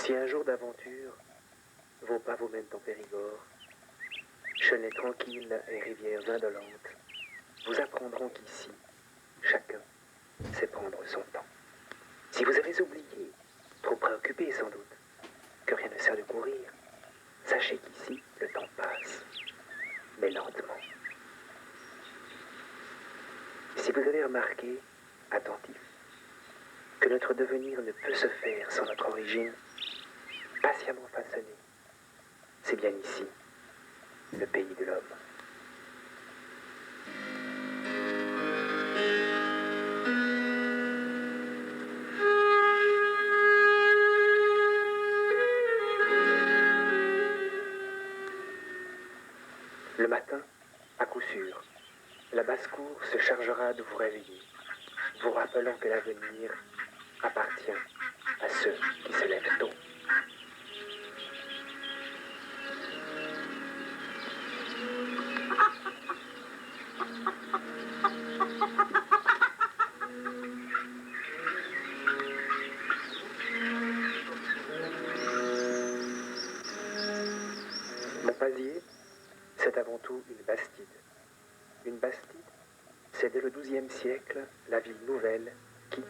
Si un jour d'aventure, vos pas vous mènent en Périgord, chenets tranquilles et rivières indolentes vous apprendront qu'ici, chacun sait prendre son temps. Si vous avez oublié, trop préoccupé sans doute, que rien ne sert de courir, sachez qu'ici, le temps passe, mais lentement. Si vous avez remarqué, attentif, que notre devenir ne peut se faire sans notre origine, patiemment façonnée, c'est bien ici, le pays de l'homme. Le matin, à coup sûr, la basse-cour se chargera de vous réveiller, vous rappelant que l'avenir appartient à ceux qui se lèvent tôt. Montpazier, c'est avant tout une bastide. Une bastide, c'est dès le XIIe siècle la ville nouvelle qui,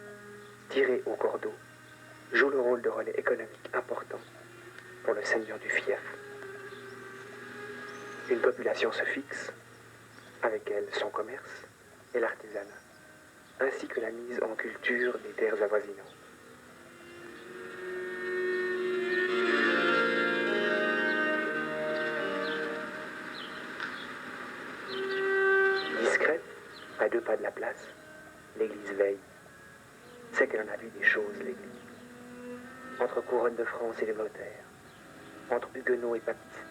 tirée au cordeau, joue le rôle de relais économique important pour le seigneur du fief. Une population se fixe, avec elle son commerce et l'artisanat, ainsi que la mise en culture des terres avoisinantes. Discrète, à 2 pas de la place, l'église veille. C'est qu'elle en a vu des choses, l'église. Entre couronne de France et les notaires, entre huguenots et papistes,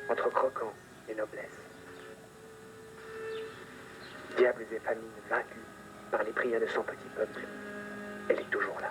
entre croquants et noblesse. Diables et famines vaincues par les prières de son petit peuple, elle est toujours là.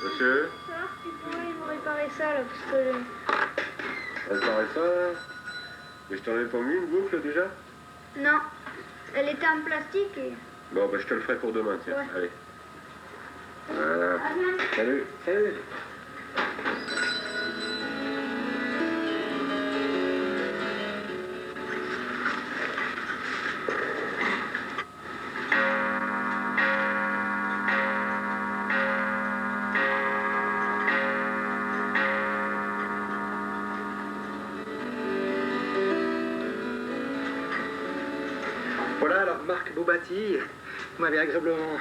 Monsieur? Tu pourrais vous réparer ça là, parce que... Réparer ça là? Mais je t'en ai pas mis une boucle déjà? Non, elle était en plastique et... Bon, bah je te le ferai pour demain, tiens. Ouais. Allez. Voilà. Salut. Salut. Voilà, alors Marc Beaubati, vous m'avez agréablement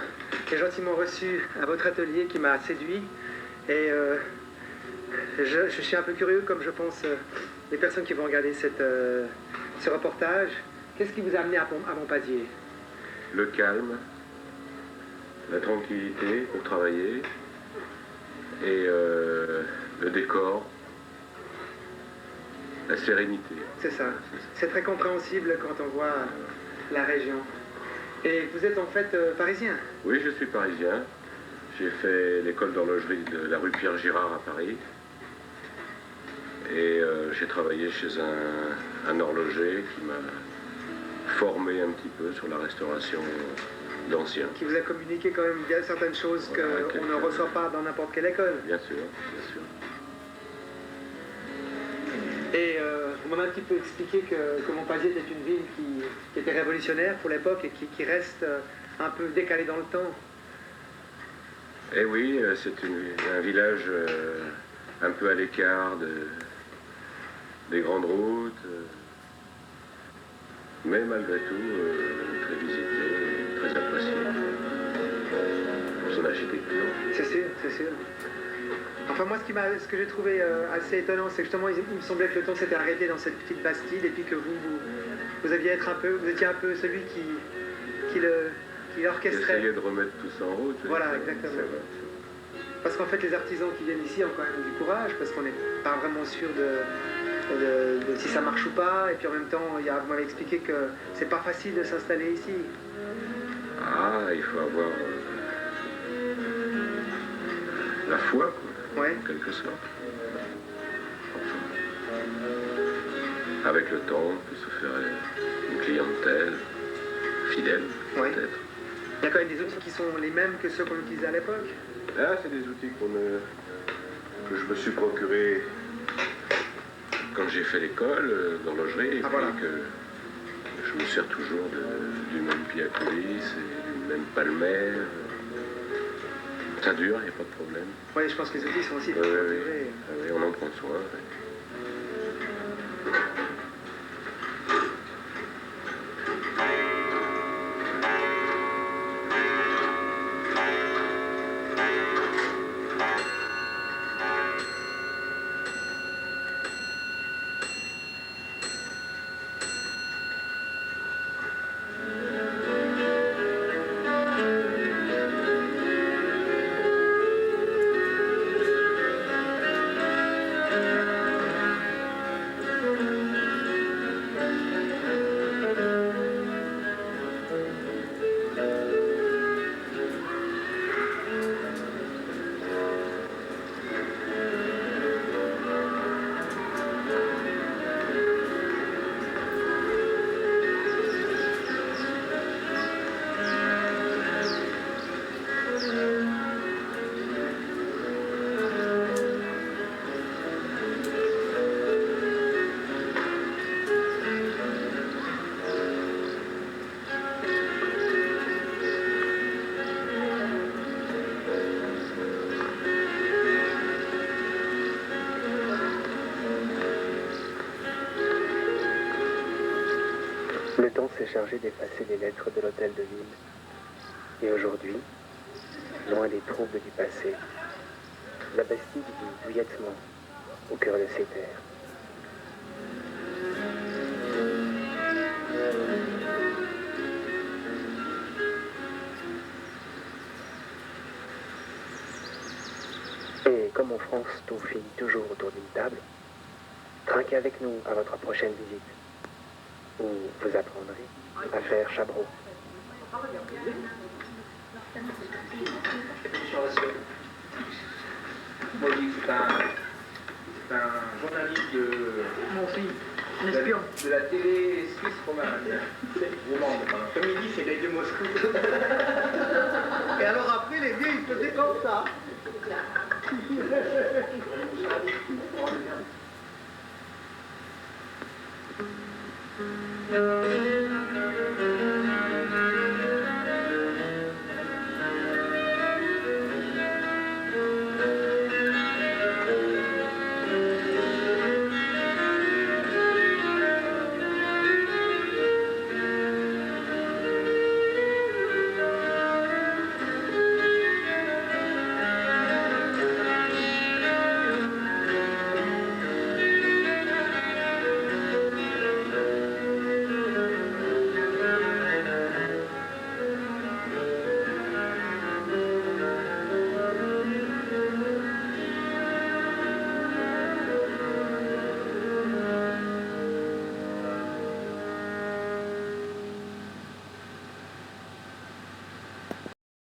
et gentiment reçu à votre atelier qui m'a séduit. Et je suis un peu curieux, comme je pense les personnes qui vont regarder ce reportage. Qu'est-ce qui vous a amené à Montpazier? Le calme, la tranquillité pour travailler et le décor, la sérénité. C'est ça. C'est très compréhensible quand on voit la région. Et vous êtes en fait parisien? Oui, je suis parisien. J'ai fait l'école d'horlogerie de la rue Pierre Girard à Paris. Et j'ai travaillé chez un horloger qui m'a formé un petit peu sur la restauration d'anciens. Qui vous a communiqué quand même bien certaines choses Voilà, qu'on ne reçoit pas dans n'importe quelle école. Bien sûr, bien sûr. Et vous m'avez un petit peu expliqué que Montpazier était une ville qui était révolutionnaire pour l'époque et qui reste un peu décalée dans le temps. Eh oui, c'est un village un peu à l'écart des grandes routes, mais malgré tout très visité, très apprécié pour son architecture. C'est sûr, c'est sûr. Enfin moi ce que j'ai trouvé assez étonnant, c'est que justement il me semblait que le temps s'était arrêté dans cette petite bastide et puis que vous aviez vous étiez un peu celui qui orchestrait. Essayer de remettre tout ça en route. Voilà, exactement. C'est vrai. Parce qu'en fait les artisans qui viennent ici ont quand même du courage parce qu'on n'est pas vraiment sûr de si ça marche ou pas, et puis en même temps, vous m'avez expliqué que c'est pas facile de s'installer ici. Ah, il faut avoir la foi, quoi, Ouais. en quelque sorte. Enfin, avec le temps, on peut se faire une clientèle fidèle, Ouais. peut-être. Il y a quand même des outils qui sont les mêmes que ceux qu'on utilisait à l'époque. Là, c'est des outils que je me suis procurés quand j'ai fait l'école d'horlogerie, et Ah, puis voilà. que je me sers toujours du même pied à coulisse, et du même palmaire. Ça dure, il n'y a pas de problème. Oui, je pense que les outils sont aussi Oui, oui, oui. intégrés. Oui, on en prend soin. Oui. Le temps s'est chargé d'effacer les lettres de l'hôtel de ville. Et aujourd'hui, loin des troubles du passé, la Bastide vit douillettement au cœur de ses terres. Et comme en France, tout finit toujours autour d'une table, trinquez avec nous à votre prochaine visite, où vous apprendrez à faire chabreau. Moi, je dis que c'est un journaliste Mon fils, un espion. de la télé suisse romane. Comme il dit, c'est l'œil de Moscou. Et alors après, les vieux, ils faisaient comme ça.